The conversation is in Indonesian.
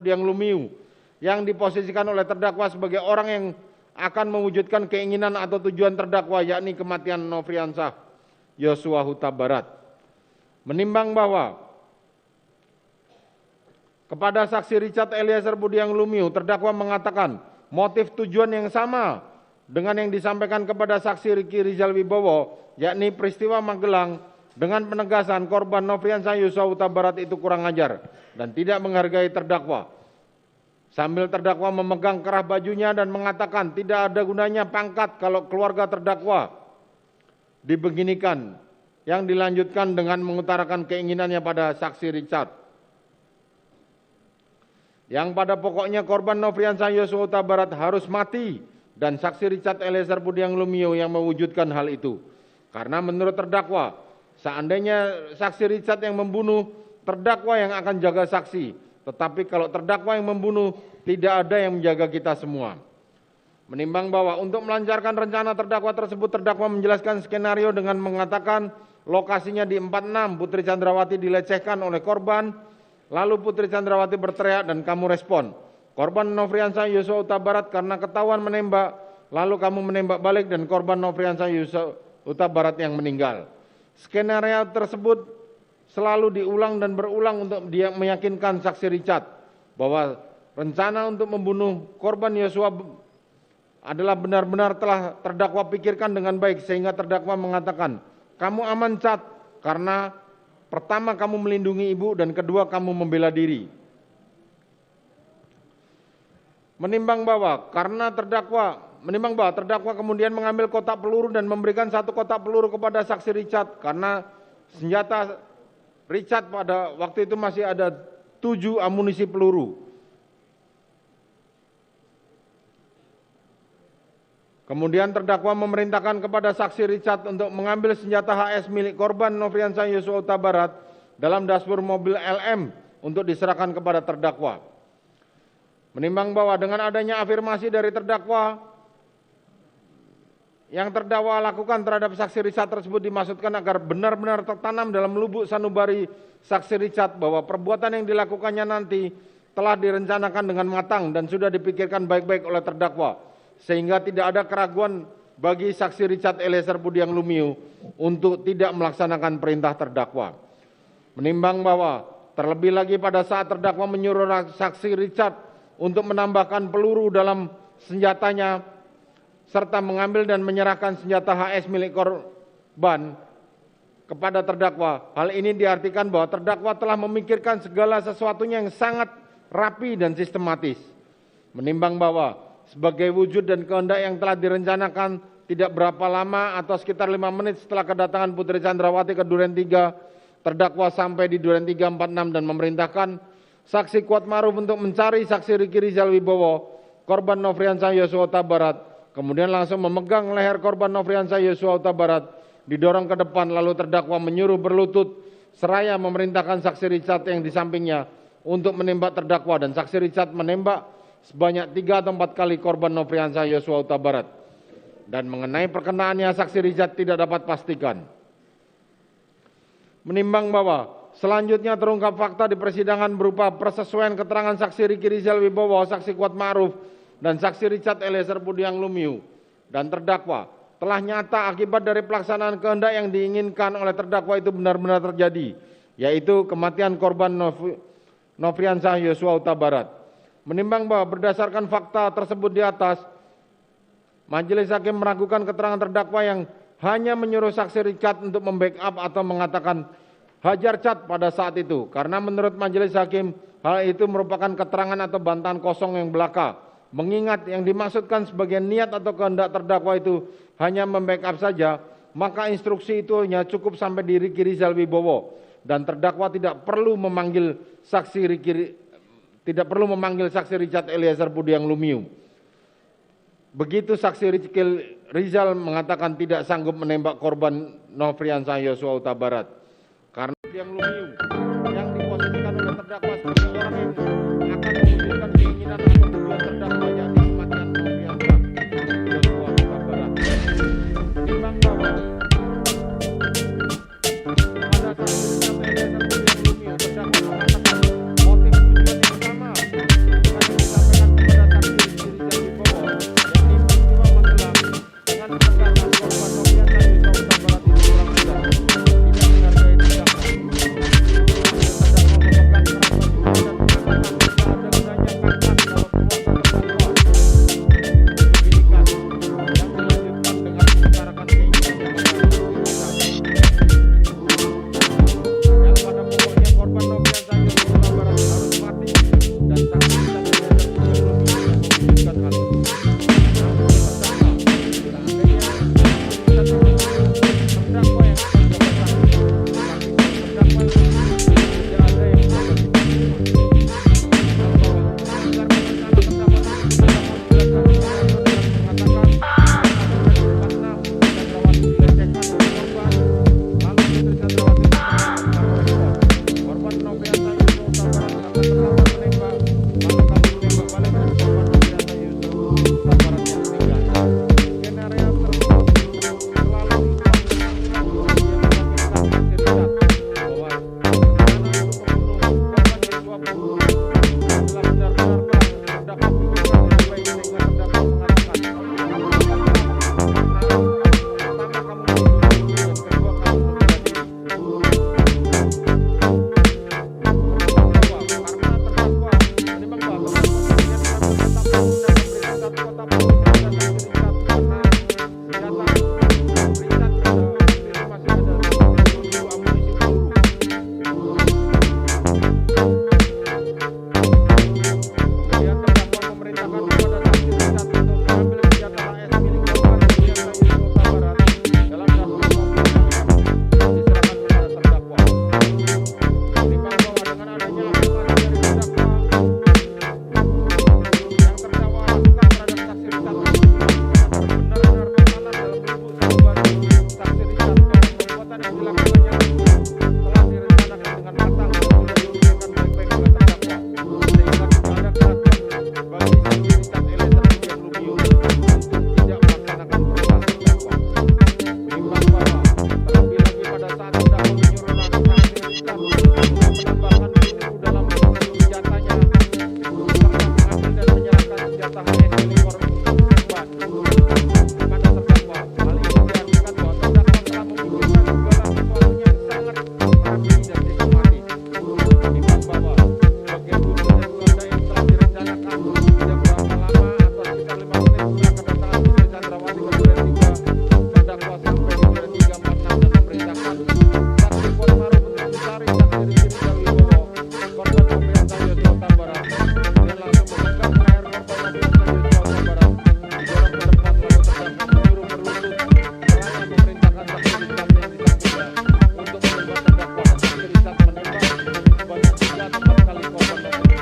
Budiang Lumiu yang diposisikan oleh terdakwa sebagai orang yang akan mewujudkan keinginan atau tujuan terdakwa, yakni kematian Nofriansah Yosua Huta Barat. Menimbang bahwa kepada saksi Richard Eliezer Budiang Lumiu, terdakwa mengatakan motif tujuan yang sama dengan yang disampaikan kepada saksi Riki Rizal Wibowo, yakni peristiwa Magelang, dengan penegasan korban Nofriansah Yosua Huta Barat itu kurang ajar dan tidak menghargai terdakwa. Sambil terdakwa memegang kerah bajunya dan mengatakan tidak ada gunanya pangkat kalau keluarga terdakwa dibeginikan, yang dilanjutkan dengan mengutarakan keinginannya pada saksi Richard, yang pada pokoknya korban Nofriansah Yosua Huta Barat harus mati, dan saksi Richard Eliezer Budiang Lumiu yang mewujudkan hal itu. Karena menurut terdakwa, seandainya saksi Richard yang membunuh, terdakwa yang akan jaga saksi. Tetapi kalau terdakwa yang membunuh, tidak ada yang menjaga kita semua. Menimbang bahwa untuk melancarkan rencana terdakwa tersebut, terdakwa menjelaskan skenario dengan mengatakan lokasinya di 46, Putri Chandrawati dilecehkan oleh korban, lalu Putri Chandrawati berteriak dan kamu respon. Korban Nofriansah Yosua Huta Barat karena ketahuan menembak, lalu kamu menembak balik dan korban Nofriansah Yosua Huta Barat yang meninggal. Skenario tersebut selalu diulang dan berulang untuk dia meyakinkan saksi Richard bahwa rencana untuk membunuh korban Yosua adalah benar-benar telah terdakwa pikirkan dengan baik, sehingga terdakwa mengatakan, kamu aman Cat, karena pertama kamu melindungi ibu dan kedua kamu membela diri. Menimbang bahwa terdakwa kemudian mengambil kotak peluru dan memberikan satu kotak peluru kepada saksi Richard, karena senjata Richard pada waktu itu masih ada 7 amunisi peluru. Kemudian terdakwa memerintahkan kepada saksi Richard untuk mengambil senjata HS milik korban Nofriansah Yosua Huta Barat dalam dashboard mobil LM untuk diserahkan kepada terdakwa. Menimbang bahwa dengan adanya afirmasi dari terdakwa yang terdakwa lakukan terhadap saksi Richard tersebut dimaksudkan agar benar-benar tertanam dalam lubuk sanubari saksi Richard bahwa perbuatan yang dilakukannya nanti telah direncanakan dengan matang dan sudah dipikirkan baik-baik oleh terdakwa, sehingga tidak ada keraguan bagi saksi Richard Eliezer Budiang Lumiu untuk tidak melaksanakan perintah terdakwa. Menimbang bahwa terlebih lagi pada saat terdakwa menyuruh saksi Richard untuk menambahkan peluru dalam senjatanya serta mengambil dan menyerahkan senjata HS milik korban kepada terdakwa. Hal ini diartikan bahwa terdakwa telah memikirkan segala sesuatunya yang sangat rapi dan sistematis. Menimbang bahwa sebagai wujud dan kehendak yang telah direncanakan, tidak berapa lama atau sekitar 5 menit setelah kedatangan Putri Chandrawati ke Duren 3, terdakwa sampai di Duren 346 dan memerintahkan saksi Kuatmaruf untuk mencari saksi Riki Rizal Wibowo, korban Nofriansah Yosua Huta Barat. Kemudian langsung memegang leher korban Nofriansah Yosua Huta Barat, didorong ke depan, lalu terdakwa menyuruh berlutut seraya memerintahkan saksi Richard yang di sampingnya untuk menembak terdakwa, dan saksi Richard menembak sebanyak 3 atau 4 kali korban Nofriansah Yosua Huta Barat. Dan mengenai perkenaannya saksi Richard tidak dapat pastikan. Menimbang bahwa selanjutnya terungkap fakta di persidangan berupa persesuaian keterangan saksi Riki Rizal Wibowo, saksi Kuatmaruf, dan saksi Richard Eliezer Budiang Lumiu dan terdakwa telah nyata akibat dari pelaksanaan kehendak yang diinginkan oleh terdakwa itu benar-benar terjadi, yaitu kematian korban Nofriansah Yosua Huta Barat. Menimbang bahwa berdasarkan fakta tersebut di atas, majelis hakim meragukan keterangan terdakwa yang hanya menyuruh saksi Richard untuk membackup atau mengatakan hajar Cat pada saat itu, karena menurut majelis hakim hal itu merupakan keterangan atau bantahan kosong yang belaka. Mengingat yang dimaksudkan sebagai niat atau kehendak terdakwa itu hanya membackup saja, maka instruksi itu hanya cukup sampai di Riki Rizal Wibowo dan terdakwa tidak perlu memanggil saksi Richard Eliezer Budiang Lumiu. Begitu saksi Riki Rizal mengatakan tidak sanggup menembak korban Nofriansah Yosua Huta Barat karena Budiang Lumiu yang diposisikan oleh terdakwa sebagai orang yang akan mewujudkan keinginan atau tujuan terdakwa, yakni kematian Nofriansah Yosua Huta Barat. Menimbang bahwa pada saat Richard Eliezer Budiang Lumiu terdakwa mengatakan motif tujuan yang sama saksi Richard menembak sebanyak 3 atau 4 kali korban.